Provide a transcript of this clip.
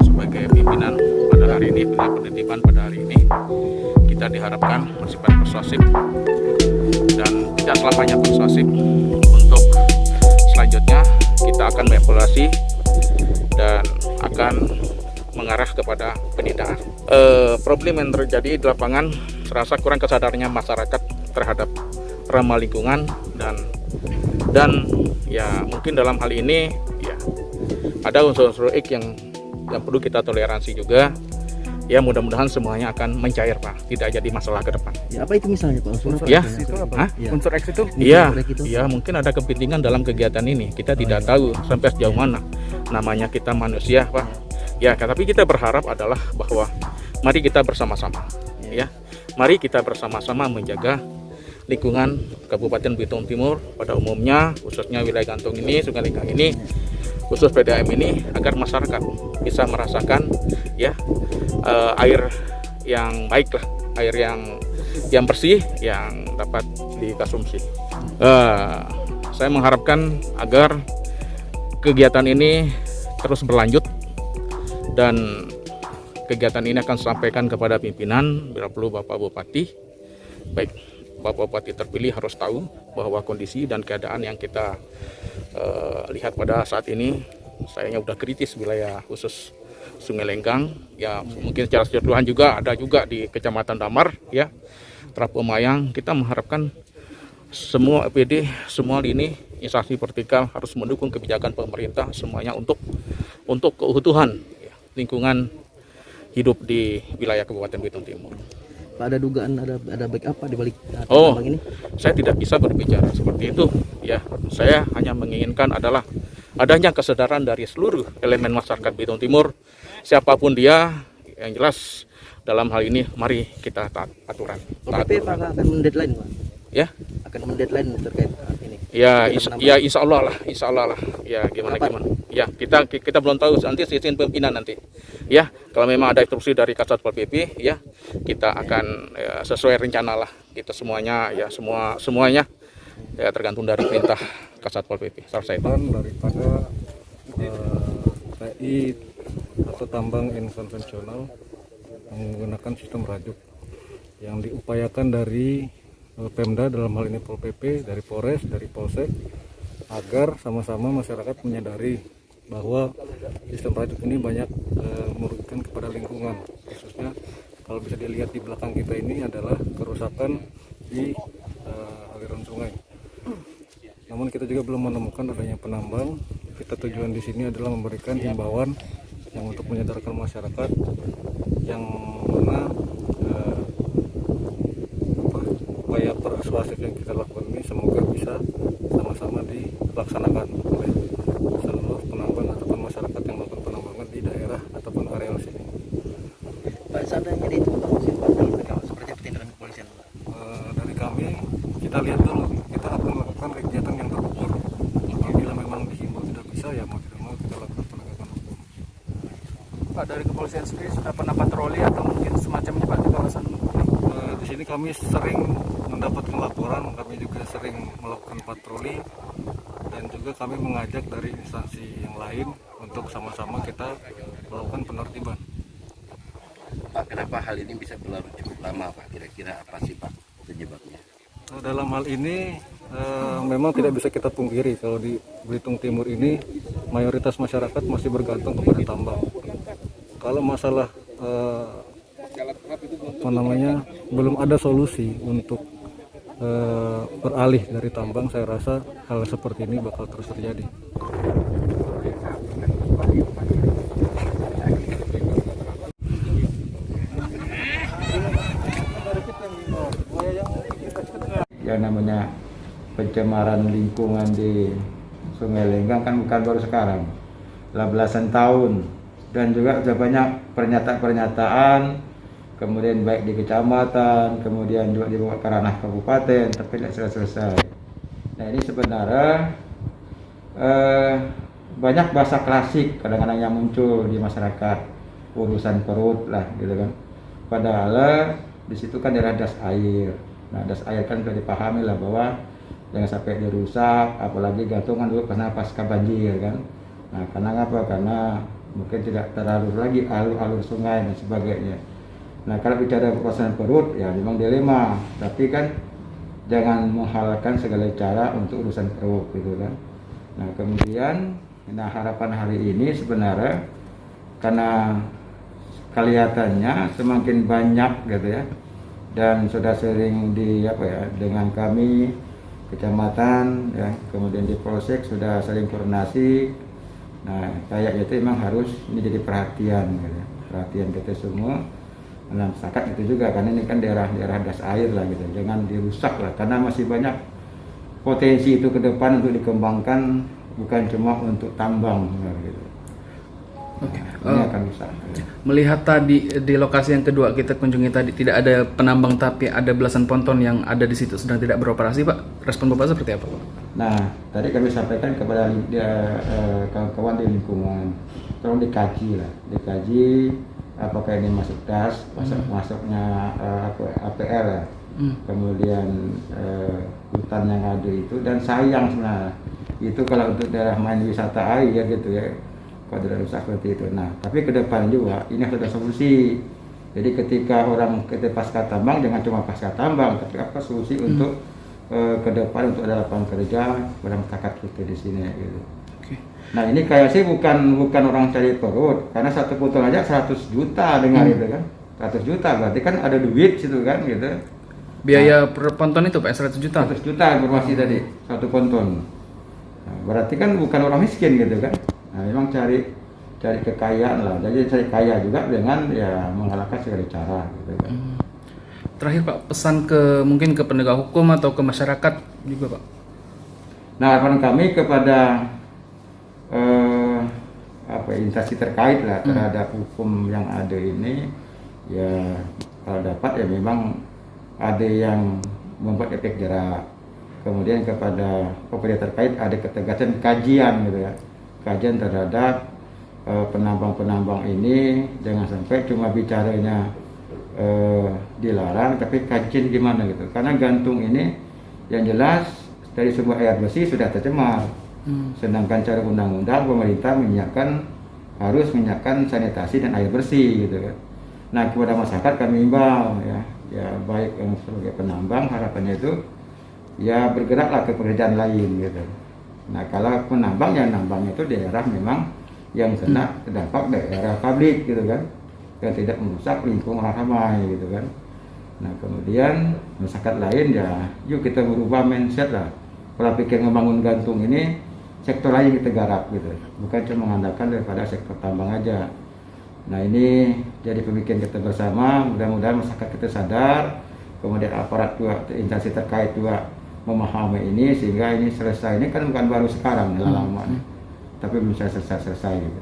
Sebagai pimpinan pada hari ini, penertiban pada hari ini, kita diharapkan bersifat persuasif dan tidak selamanya persuasif. Untuk selanjutnya kita akan mengevaluasi dan akan mengarah kepada penindakan. Problem yang terjadi di lapangan, serasa kurang kesadarannya masyarakat terhadap ramah lingkungan dan ya mungkin dalam hal ini ya ada unsur-unsur yang perlu kita toleransi juga. Ya mudah-mudahan semuanya akan mencair Pak, tidak jadi masalah ke depan. Ya apa itu misalnya Pak? Unsur ya, X itu apa? Ya. Unsur X itu? Iya, mungkin ada kepentingan dalam kegiatan ini. Kita tidak tahu sampai sejauh mana. Namanya kita manusia Pak. Ya, tapi kita berharap adalah bahwa mari kita bersama-sama. Ya, mari kita bersama-sama menjaga lingkungan Kabupaten Belitung Timur pada umumnya, khususnya wilayah Gantung ini, Sungai Lenggang ini, khusus PDAM ini, agar masyarakat bisa merasakan ya air yang baik lah, air yang bersih yang dapat dikonsumsi. Saya mengharapkan agar kegiatan ini terus berlanjut dan kegiatan ini akan disampaikan kepada pimpinan, bila perlu Bapak Bupati. Baik, Bapak Bupati terpilih harus tahu bahwa kondisi dan keadaan yang kita lihat pada saat ini sayangnya udah kritis wilayah khusus Sungai Lenggang. Ya mungkin secara keseluruhan juga ada juga di Kecamatan Damar ya, Trapo Mayang. Kita mengharapkan semua EPD, semua lini instansi vertikal harus mendukung kebijakan pemerintah semuanya untuk keutuhan ya, lingkungan hidup di wilayah Kabupaten Belitung Timur. Pak, ada dugaan ada baik apa di balik ini? Saya tidak bisa berbicara seperti itu ya. Saya hanya menginginkan adalah adanya kesadaran dari seluruh elemen masyarakat Belitung Timur, siapapun dia, yang jelas dalam hal ini mari kita taat aturan. Tapi Pak akan mendeadline Pak? Ya? Akan mendeadline terkait ini? Ya, insya Allah lah. Ya gimana. Ya kita belum tahu nanti sistem pimpinan nanti. Ya kalau memang ada instruksi dari Kasatpol PP ya kita akan ya, sesuai rencana lah kita semuanya ya semuanya ya tergantung dari perintah Kasatpol PP. Selesai Pak. Daripada TI atau tambang inkonvensional menggunakan sistem rajuk yang diupayakan dari Pemda dalam hal ini Pol PP, dari Polres, dari Polsek, agar sama-sama masyarakat menyadari bahwa sistem rajuk ini banyak merugikan kepada lingkungan, khususnya kalau bisa dilihat di belakang kita ini adalah kerusakan di aliran sungai. Namun kita juga belum menemukan adanya penambang. Kita tujuan di sini adalah memberikan himbauan yang untuk menyadarkan masyarakat yang mana upaya persuasif yang kita lakukan ini semoga bisa sama-sama dilaksanakan oleh seluruh penambang ataupun masyarakat yang melakukan penambangan di daerah ataupun areal sini. Pak, seandainya ditemukan mesin Pak, seperti apa tindakan kepolisian Pak? Dari kami kita lihat dulu, kita akan melakukan kegiatan yang terukur. Apabila memang dihimbau tidak bisa ya mau tidak mau kita lakukan penegakan hukum. Pak, dari kepolisian sendiri sudah pernah patroli atau mungkin semacamnya Pak di kawasan ini? Di sini kami sering mendapatkan laporan, kami juga sering melakukan patroli dan juga kami mengajak dari instansi yang lain untuk sama-sama kita melakukan penertiban. Pak, kenapa hal ini bisa berlalu cukup lama Pak? Kira-kira apa sih Pak penyebabnya? Dalam hal ini memang tidak bisa kita pungkiri kalau di Belitung Timur ini mayoritas masyarakat masih bergantung kepada tambang. Kalau masalah belum ada solusi untuk beralih dari tambang, saya rasa hal seperti ini bakal terus terjadi. Ya namanya pencemaran lingkungan di Sungai Lenggang kan bukan baru sekarang, telah belasan tahun, dan juga sudah banyak pernyataan-pernyataan, kemudian baik di kecamatan, kemudian juga dibawa ke ranah kabupaten, tapi tidak selesai. Nah ini sebenarnya banyak bahasa klasik kadang-kadang yang muncul di masyarakat, urusan perut lah gitu kan. Padahal di situ kan adalah das air. Nah das air kan sudah dipahami lah bahwa jangan sampai dirusak, apalagi gantungan dulu karena pasca banjir kan. Nah, karena apa? Karena mungkin tidak terlalu lagi alur-alur sungai dan sebagainya. Nah, kalau bicara permasalahan perut, ya memang dilema. Tapi kan jangan menghalalkan segala cara untuk urusan perut, gitu kan. Nah, kemudian, harapan hari ini sebenarnya karena kelihatannya semakin banyak, gitu ya, dan sudah sering dengan kami kecamatan, ya, kemudian di polsek sudah sering koordinasi. Nah, kayaknya itu memang harus ini jadi perhatian, gitu ya. Perhatian kita semua, dalam masyarakat itu juga, karena ini kan daerah das air lah, gitu. Jangan dirusak lah, karena masih banyak potensi itu ke depan untuk dikembangkan, bukan cuma untuk tambang, gitu. Oke. Ini akan rusak. Melihat tadi di lokasi yang kedua kita kunjungi tadi tidak ada penambang tapi ada belasan ponton yang ada di situ sedang tidak beroperasi, Pak. Respon Bapak seperti apa, Pak? Nah, tadi kami sampaikan kepada kawan-kawan di lingkungan, tolong dikaji lah, apakah ini masuk das, masuknya APL ya, kemudian hutan yang ada itu, dan sayang sebenarnya itu kalau untuk daerah main wisata air, gitu ya, kalau tidak rusak seperti itu. Nah, tapi ke depan juga ini harus ada solusi. Jadi ketika orang kita pasca tambang, jangan cuma pasca tambang, tapi apa solusi untuk ke depan untuk ada lapangan kerja pada masyarakat kita di sini, gitu. Oke. Nah, ini kayak sih bukan orang cari perut, karena satu ponton aja 100 juta dengar itu kan. 100 juta berarti kan ada duit situ kan, gitu. Biaya per ponton itu, Pak, 100 juta. 100 juta informasi tadi, satu ponton. Nah, berarti kan bukan orang miskin, gitu kan. Nah, memang cari kekayaan lah. Jadi cari kaya juga dengan ya menghalalkan segala cara, gitu kan. Terakhir, Pak, pesan mungkin ke penegak hukum atau ke masyarakat juga, Pak. Nah, harapan kami kepada instansi terkait lah terhadap hukum yang ada ini, ya kalau dapat ya memang ada yang membuat efek jerak. Kemudian kepada pemerintah terkait ada ketegasan kajian, gitu ya, kajian terhadap penambang-penambang ini, jangan sampai cuma bicaranya dilarang, tapi kajian gimana, gitu. Karena gantung ini yang jelas dari sumber air bersih sudah tercemar. Sedangkan cara undang-undang pemerintah harus menyiapkan sanitasi dan air bersih, gitu kan. Nah, kepada masyarakat kami imbau ya baik yang sebagai penambang, harapannya itu ya bergeraklah ke pekerjaan lain, gitu. Nah, kalau penambang ya nambangnya itu daerah memang yang kena terdampak daerah publik, gitu kan, yang tidak merusak lingkungan ramai, gitu kan. Nah, kemudian masyarakat lain ya yuk kita berubah mindset lah. Kalau pikir membangun gantung ini, sektor lain kita garap, gitu, bukan cuma mengandalkan daripada sektor tambang aja. Nah, ini jadi pemikiran kita bersama, mudah-mudahan masyarakat kita sadar, kemudian aparat juga, instansi terkait juga memahami ini, sehingga ini selesai. Ini kan bukan baru sekarang, lama, tapi bisa selesai, gitu.